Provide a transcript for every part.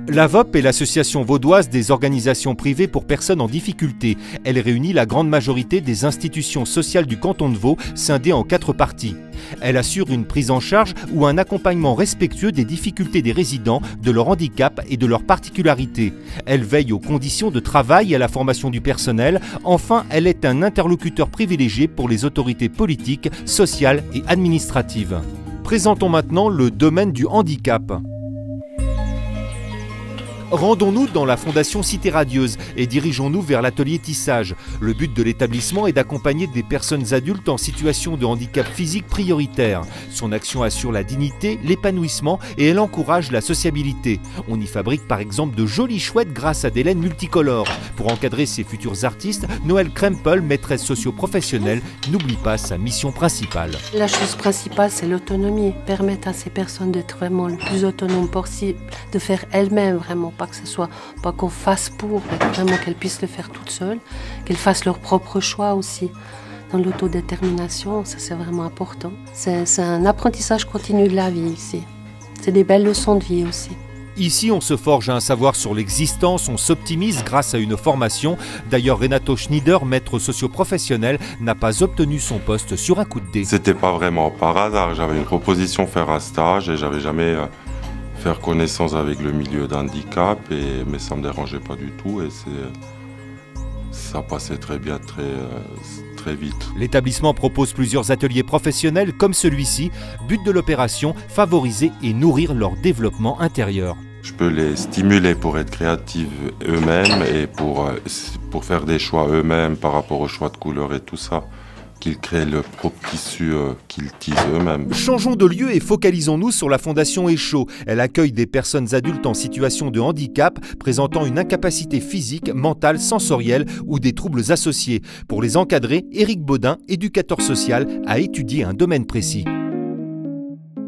La VOP est l'association vaudoise des organisations privées pour personnes en difficulté. Elle réunit la grande majorité des institutions sociales du canton de Vaud, scindées en 4 parties. Elle assure une prise en charge ou un accompagnement respectueux des difficultés des résidents, de leur handicap et de leurs particularités. Elle veille aux conditions de travail et à la formation du personnel. Enfin, elle est un interlocuteur privilégié pour les autorités politiques, sociales et administratives. Présentons maintenant le domaine du handicap. Rendons-nous dans la Fondation Cité Radieuse et dirigeons-nous vers l'atelier tissage. Le but de l'établissement est d'accompagner des personnes adultes en situation de handicap physique prioritaire. Son action assure la dignité, l'épanouissement et elle encourage la sociabilité. On y fabrique par exemple de jolies chouettes grâce à des laines multicolores. Pour encadrer ses futurs artistes, Noël Krempel, maîtresse socio-professionnelle, n'oublie pas sa mission principale. La chose principale, c'est l'autonomie. Permettre à ces personnes d'être vraiment le plus autonome possible, de faire elles-mêmes vraiment. Pas qu'on fasse pour, mais vraiment qu'elles puissent le faire toutes seules, qu'elles fassent leur propre choix aussi. Dans l'autodétermination, ça c'est vraiment important. C'est un apprentissage continu de la vie ici. C'est des belles leçons de vie aussi. Ici, on se forge un savoir sur l'existence, on s'optimise grâce à une formation. D'ailleurs, Renato Schneider, maître socio-professionnel, n'a pas obtenu son poste sur un coup de dé. C'était pas vraiment par hasard. J'avais une proposition faire un stage et j'avais jamais faire connaissance avec le milieu d'handicap, mais ça ne me dérangeait pas du tout et ça passait très bien, très vite. L'établissement propose plusieurs ateliers professionnels comme celui-ci. But de l'opération, favoriser et nourrir leur développement intérieur. Je peux les stimuler pour être créatifs eux-mêmes et pour faire des choix eux-mêmes par rapport aux choix de couleurs et tout ça. Qu'ils créent leur propre tissu qu'ils tissent eux-mêmes. Changeons de lieu et focalisons-nous sur la Fondation Échaud. Elle accueille des personnes adultes en situation de handicap présentant une incapacité physique, mentale, sensorielle ou des troubles associés. Pour les encadrer, Éric Baudin, éducateur social, a étudié un domaine précis.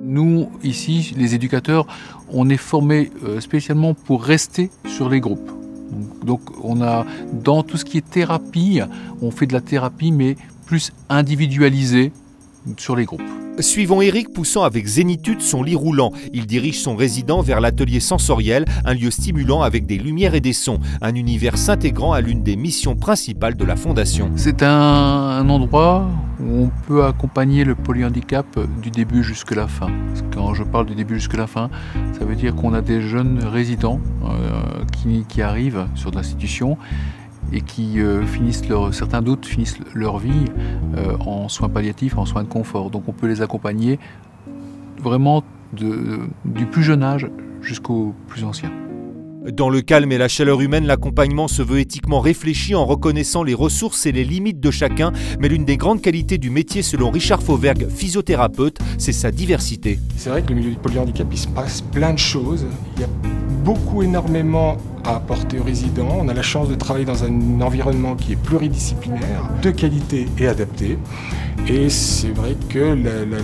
Nous, ici, les éducateurs, on est formés spécialement pour rester sur les groupes. Donc on a, dans tout ce qui est thérapie, on fait de la thérapie mais plus individualisée sur les groupes. Suivons Eric poussant avec zénitude son lit roulant. Il dirige son résident vers l'atelier sensoriel, un lieu stimulant avec des lumières et des sons. Un univers s'intégrant à l'une des missions principales de la Fondation. C'est un endroit où on peut accompagner le polyhandicap du début jusqu'à la fin. Quand je parle du début jusqu'à la fin, ça veut dire qu'on a des jeunes résidents qui arrivent sur l'institution et qui certains d'autres finissent leur vie en soins palliatifs, en soins de confort. Donc on peut les accompagner vraiment du plus jeune âge jusqu'au plus ancien. Dans le calme et la chaleur humaine, l'accompagnement se veut éthiquement réfléchi en reconnaissant les ressources et les limites de chacun. Mais l'une des grandes qualités du métier, selon Richard Fauvergue, physiothérapeute, c'est sa diversité. C'est vrai que le milieu du polyhandicap, il se passe plein de choses. Il y a énormément à apporter aux résidents. On a la chance de travailler dans un environnement qui est pluridisciplinaire, de qualité et adapté. Et c'est vrai que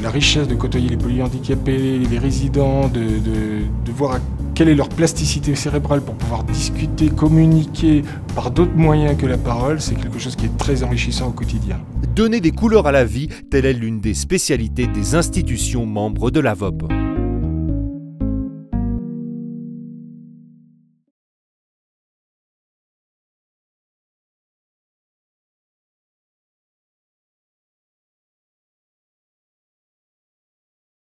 la richesse de côtoyer les polyhandicapés, les résidents, de voir quelle est leur plasticité cérébrale pour pouvoir discuter, communiquer par d'autres moyens que la parole, c'est quelque chose qui est très enrichissant au quotidien. Donner des couleurs à la vie, telle est l'une des spécialités des institutions membres de la VOP.